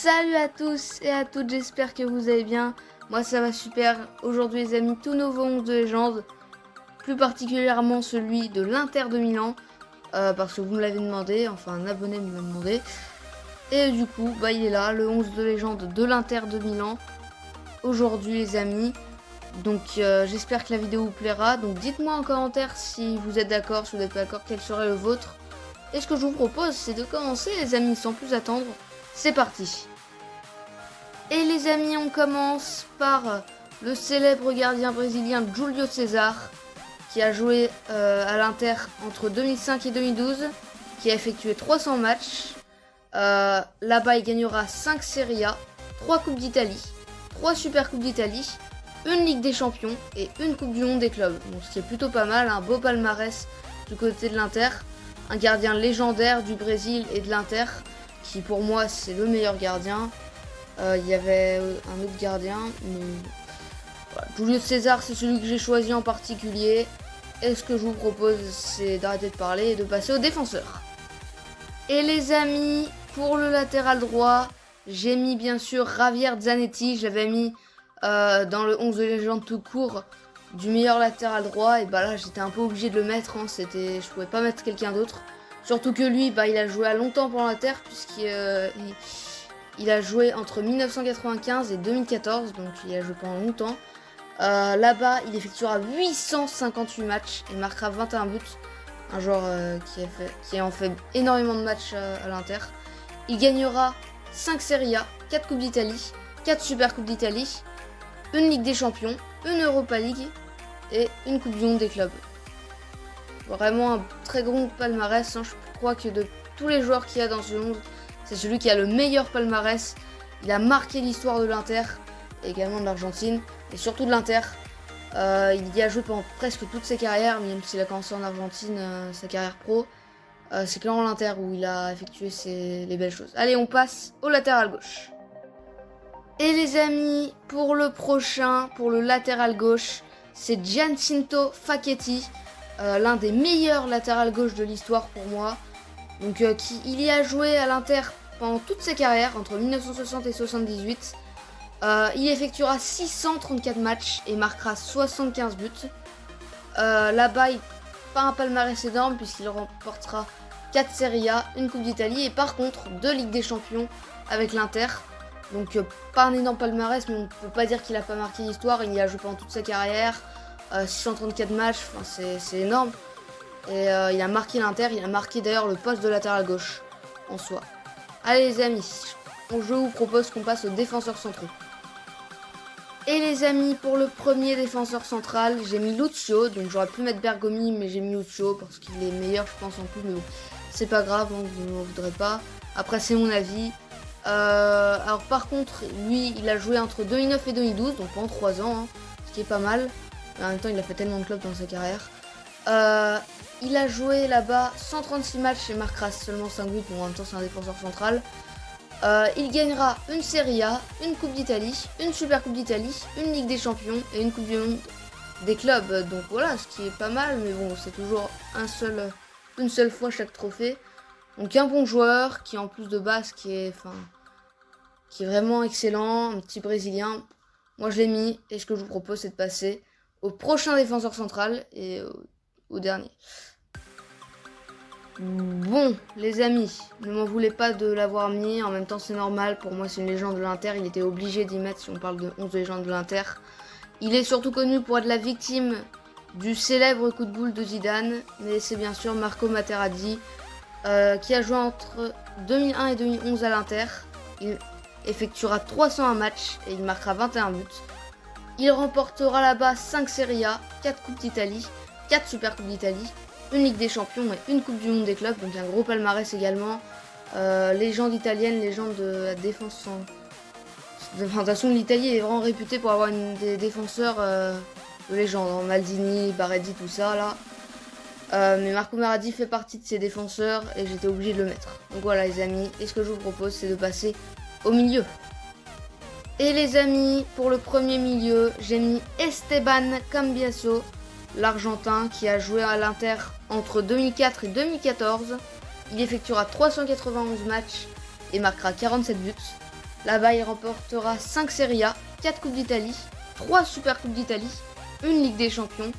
Salut à tous et à toutes, j'espère que vous allez bien. Moi ça va super. Aujourd'hui les amis, tout nouveau 11 de légende. Plus particulièrement celui de l'Inter de Milan. Parce que vous me l'avez demandé, enfin un abonné me l'a demandé. Et du coup, il est là, le 11 de légende de l'Inter de Milan. Aujourd'hui les amis. Donc j'espère que la vidéo vous plaira. Donc dites-moi en commentaire si vous êtes d'accord, si vous n'êtes pas d'accord, quel serait le vôtre. Et ce que je vous propose, c'est de commencer les amis, sans plus attendre. C'est parti. Et les amis, on commence par le célèbre gardien brésilien Júlio César, qui a joué à l'Inter entre 2005 et 2012, qui a effectué 300 matchs. Là-bas, il gagnera 5 Serie A, 3 Coupes d'Italie, 3 Super Coupes d'Italie, une Ligue des Champions et une Coupe du Monde des clubs. Donc, ce qui est plutôt pas mal, un beau palmarès du côté de l'Inter. Un gardien légendaire du Brésil et de l'Inter, qui pour moi c'est le meilleur gardien. Il y avait un autre gardien, mais voilà. Júlio César, c'est celui que j'ai choisi en particulier. Et ce que je vous propose, c'est d'arrêter de parler et de passer aux défenseurs. Et les amis, pour le latéral droit, j'ai mis bien sûr Javier Zanetti. Je l'avais mis dans le 11 de légende tout court du meilleur latéral droit. Et là, j'étais un peu obligé de le mettre. Je pouvais pas mettre quelqu'un d'autre. Surtout que lui, il a joué à longtemps pour l'Inter, puisqu'il a joué entre 1995 et 2014, donc il a joué pendant longtemps. Là-bas, il effectuera 858 matchs et marquera 21 buts. Un joueur qui a en fait énormément de matchs à l'Inter. Il gagnera 5 Serie A, 4 Coupes d'Italie, 4 Super Coupes d'Italie, une Ligue des Champions, une Europa League et une Coupe du Monde des clubs. Vraiment un très gros palmarès. Je crois que de tous les joueurs qu'il y a dans ce monde, c'est celui qui a le meilleur palmarès. Il a marqué l'histoire de l'Inter, et également de l'Argentine, et surtout de l'Inter. Il y a joué pendant presque toute sa carrière, même s'il a commencé en Argentine, sa carrière pro. C'est clairement l'Inter où il a effectué les belles choses. Allez, on passe au latéral gauche. Et les amis, pour le prochain, pour le latéral gauche, c'est Giacinto Facchetti. L'un des meilleurs latéral gauche de l'histoire pour moi. Donc il y a joué à l'Inter pendant toute sa carrière, entre 1960 et 78. Il effectuera 634 matchs et marquera 75 buts. Là-bas, pas un palmarès énorme puisqu'il remportera 4 Serie A, une Coupe d'Italie et par contre 2 Ligues des Champions avec l'Inter. Donc pas un énorme palmarès, mais on ne peut pas dire qu'il a pas marqué l'histoire. Il y a joué pendant toute sa carrière. 634 matchs, c'est énorme. Et il a marqué l'Inter, il a marqué d'ailleurs le poste de latéral gauche en soi. Allez les amis, je vous propose qu'on passe aux défenseurs centraux. Et les amis, pour le premier défenseur central, j'ai mis Lucio. Donc j'aurais pu mettre Bergomi, mais j'ai mis Lucio parce qu'il est meilleur, je pense, en tout. Mais bon, c'est pas grave, vous ne m'en voudrez pas. Après, c'est mon avis. Alors par contre, lui, il a joué entre 2009 et 2012, donc pendant 3 ans, ce qui est pas mal. Mais en même temps, il a fait tellement de clubs dans sa carrière. Il a joué là-bas 136 matchs et marquera seulement 5 buts. Bon, en même temps, c'est un défenseur central. Il gagnera une Serie A, une Coupe d'Italie, une Super Coupe d'Italie, une Ligue des Champions et une Coupe du Monde des clubs. Donc voilà, ce qui est pas mal. Mais bon, c'est toujours une seule fois chaque trophée. Donc un bon joueur qui, en plus de base, qui est vraiment excellent. Un petit Brésilien. Moi, je l'ai mis. Et ce que je vous propose, c'est de passer au prochain défenseur central et au dernier. Bon, les amis, ne m'en voulez pas de l'avoir mis. En même temps, c'est normal. Pour moi, c'est une légende de l'Inter. Il était obligé d'y mettre si on parle de 11 légendes de l'Inter. Il est surtout connu pour être la victime du célèbre coup de boule de Zidane. Mais c'est bien sûr Marco Materazzi qui a joué entre 2001 et 2011 à l'Inter. Il effectuera 301 matchs et il marquera 21 buts. Il remportera là-bas 5 Serie A, 4 Coupes d'Italie, 4 Super Coupes d'Italie, une Ligue des Champions et une Coupe du Monde des clubs, donc un gros palmarès également. Légende italienne, légende de la défense. De toute façon, l'Italie est vraiment réputée pour avoir des défenseurs de légende. Maldini, Baredi, tout ça là. Mais Marco Materazzi fait partie de ces défenseurs et j'étais obligé de le mettre. Donc voilà les amis, et ce que je vous propose, c'est de passer au milieu. Et les amis, pour le premier milieu, j'ai mis Esteban Cambiaso, l'Argentin qui a joué à l'Inter entre 2004 et 2014. Il effectuera 391 matchs et marquera 47 buts. Là-bas, il remportera 5 Serie A, 4 Coupes d'Italie, 3 Super Coupes d'Italie, une Ligue des Champions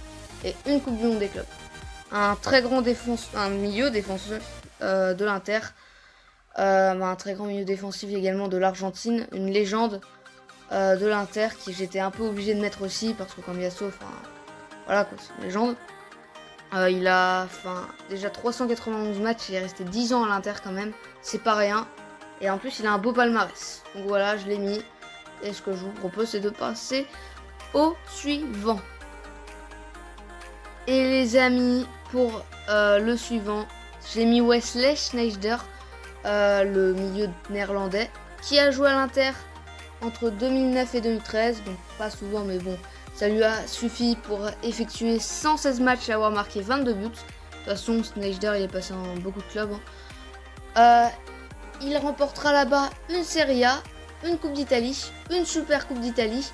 et une Coupe du Monde des clubs. Un très grand milieu défensif de l'Inter, un très grand milieu défensif également de l'Argentine, une légende de l'Inter qui j'étais un peu obligé de mettre aussi parce que Cambiasso, enfin voilà quoi, c'est une légende. Il a déjà 391 matchs, il est resté 10 ans à l'Inter quand même, c'est pas rien. Et en plus il a un beau palmarès. Donc voilà, je l'ai mis. Et ce que je vous propose c'est de passer au suivant. Et les amis, pour le suivant, j'ai mis Wesley Sneijder, le milieu néerlandais, qui a joué à l'Inter entre 2009 et 2013, donc pas souvent mais bon, ça lui a suffi pour effectuer 116 matchs et avoir marqué 22 buts. De toute façon, Sneijder il est passé dans beaucoup de clubs. Il remportera là-bas une Serie A, une Coupe d'Italie, une Super Coupe d'Italie,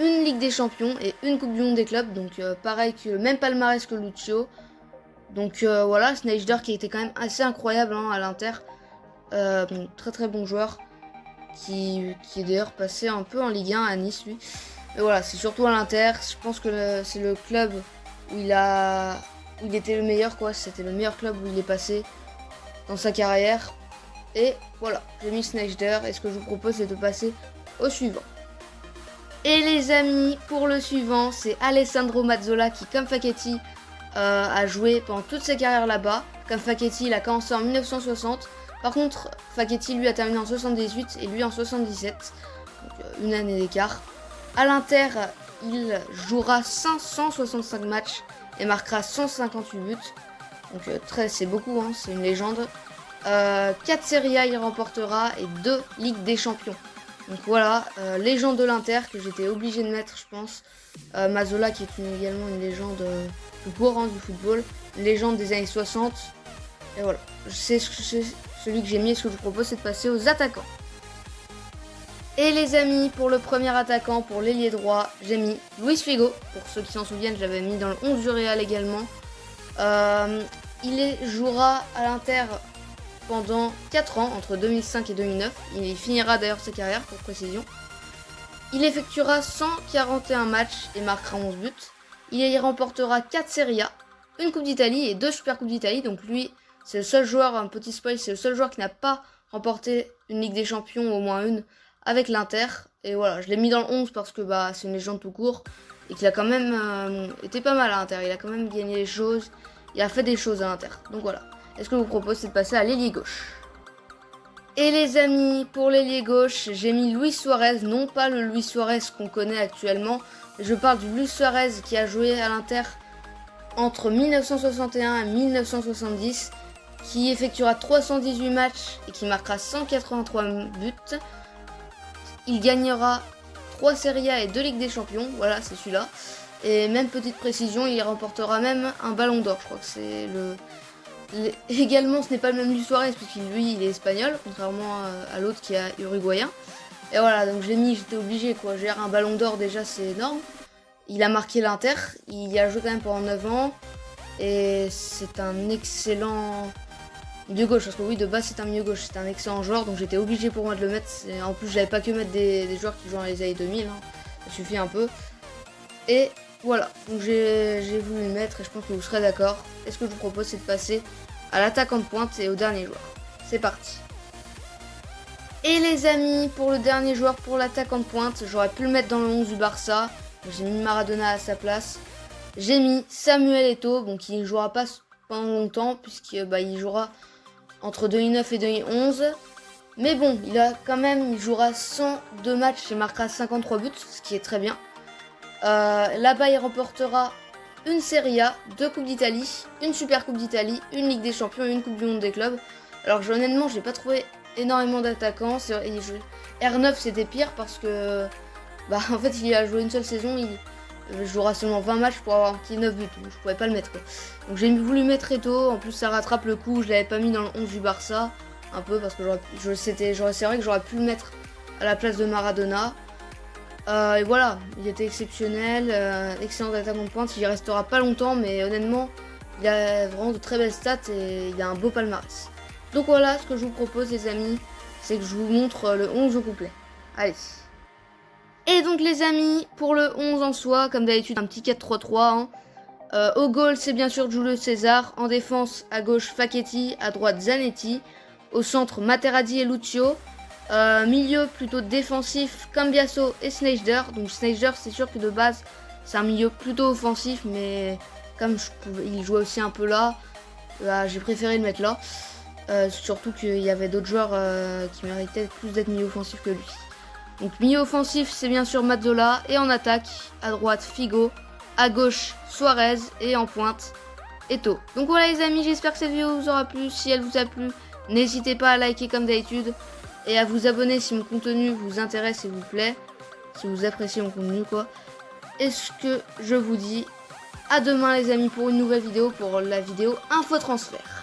une Ligue des Champions et une Coupe du Monde des clubs. Donc pareil que le même palmarès que Lucio. Donc voilà, Sneijder qui était quand même assez incroyable à l'Inter. Très très bon joueur. Qui est d'ailleurs passé un peu en Ligue 1 à Nice lui. Mais voilà, c'est surtout à l'Inter. Je pense que c'est le club où il était le meilleur quoi. C'était le meilleur club où il est passé dans sa carrière. Et voilà, j'ai mis Sneijder. Et ce que je vous propose c'est de passer au suivant. Et les amis, pour le suivant, c'est Alessandro Mazzola qui, comme Facchetti, a joué pendant toute sa carrière là-bas. Comme Facchetti, il a commencé en 1960. Par contre, Facchetti lui a terminé en 78 et lui en 77, donc une année d'écart. À l'Inter, il jouera 565 matchs et marquera 158 buts. Donc c'est beaucoup, c'est une légende. 4 Serie A il remportera et 2 Ligue des Champions. Donc voilà, légende de l'Inter que j'étais obligé de mettre je pense. Mazzola qui est également une légende tout court du football, une légende des années 60. Et voilà, c'est celui que j'ai mis. Ce que je vous propose c'est de passer aux attaquants. Et les amis, pour le premier attaquant, pour l'ailier droit, j'ai mis Luis Figo. Pour ceux qui s'en souviennent, je l'avais mis dans le 11 du Real également. Il jouera à l'Inter pendant 4 ans, entre 2005 et 2009. Il finira d'ailleurs sa carrière, pour précision. Il effectuera 141 matchs et marquera 11 buts. Il y remportera 4 Serie A, une Coupe d'Italie et 2 Super Coupes d'Italie. Donc lui, c'est le seul joueur, un petit spoil, c'est le seul joueur qui n'a pas remporté une Ligue des Champions, au moins une, avec l'Inter. Et voilà, je l'ai mis dans le 11 parce que c'est une légende tout court. Et qu'il a quand même été pas mal à l'Inter. Il a quand même gagné les choses. Il a fait des choses à l'Inter. Donc voilà. Et ce que je vous propose, c'est de passer à l'ailier gauche. Et les amis, pour l'ailier gauche, j'ai mis Luis Suarez. Non pas le Luis Suarez qu'on connaît actuellement. Je parle du Luis Suarez qui a joué à l'Inter entre 1961 et 1970. Qui effectuera 318 matchs et qui marquera 183 buts. Il gagnera 3 Serie A et 2 Ligues des Champions. Voilà, c'est celui-là. Et même petite précision, il remportera même un ballon d'or. Je crois que c'est également, ce n'est pas le même Luis Suarez, puisqu'il lui, il est espagnol, contrairement à l'autre qui est uruguayen. Et voilà, donc j'étais obligé quoi. J'ai un ballon d'or déjà, c'est énorme. Il a marqué l'Inter, il a joué quand même pendant 9 ans. Et c'est un excellent milieu gauche, parce que oui, de base c'est un milieu gauche, c'est un excellent joueur, donc j'étais obligé pour moi de le mettre. En plus, j'avais pas que mettre des joueurs qui jouent dans les années 2000, ça suffit un peu. Et voilà, donc j'ai voulu le mettre et je pense que vous serez d'accord. Et ce que je vous propose, c'est de passer à l'attaquant de pointe et au dernier joueur. C'est parti. Et les amis, pour le dernier joueur, pour l'attaquant de pointe, j'aurais pu le mettre dans le 11 du Barça. J'ai mis Maradona à sa place. J'ai mis Samuel Eto'o, bon, qui ne jouera pas pendant longtemps, puisqu'il jouera entre 2009 et 2011. Mais bon, il jouera 102 matchs et marquera 53 buts, ce qui est très bien. Là-bas, il remportera une Serie A, 2 Coupes d'Italie, une Super Coupe d'Italie, une Ligue des Champions et une Coupe du Monde des clubs. Alors honnêtement, j'ai pas trouvé énormément d'attaquants. R9 c'était pire parce que en fait il a joué une seule saison, il jouera seulement 20 matchs pour avoir marqué 9 buts, donc je pouvais pas le mettre quoi. Donc j'ai voulu mettre Eto'o, en plus ça rattrape le coup, je l'avais pas mis dans le 11 du Barça, un peu parce que c'est vrai que j'aurais pu le mettre à la place de Maradona. Et voilà, il était exceptionnel, excellent attaquant de pointe, il y restera pas longtemps, mais honnêtement, il a vraiment de très belles stats et il a un beau palmarès. Donc voilà ce que je vous propose les amis, c'est que je vous montre le 11 au complet. Allez. Et donc les amis, pour le 11 en soi, comme d'habitude, un petit 4-3-3. Hein. Au goal, c'est bien sûr Jules César. En défense, à gauche, Facchetti. À droite, Zanetti. Au centre, Materazzi et Lucio. Milieu plutôt défensif, Cambiasso et Sneijder. Donc Sneijder, c'est sûr que de base, c'est un milieu plutôt offensif. Mais comme il jouait aussi un peu là, j'ai préféré le mettre là. Surtout qu'il y avait d'autres joueurs qui méritaient plus d'être milieu offensif que lui. Donc milieu offensif, c'est bien sûr Mazzola. Et en attaque, à droite, Figo. À gauche, Suarez. Et en pointe, Eto'o. Donc voilà les amis, j'espère que cette vidéo vous aura plu. Si elle vous a plu, n'hésitez pas à liker comme d'habitude. Et à vous abonner si mon contenu vous intéresse et vous plaît. Si vous appréciez mon contenu quoi. Et ce que je vous dis, à demain les amis pour une nouvelle vidéo, pour la vidéo Info Transfert.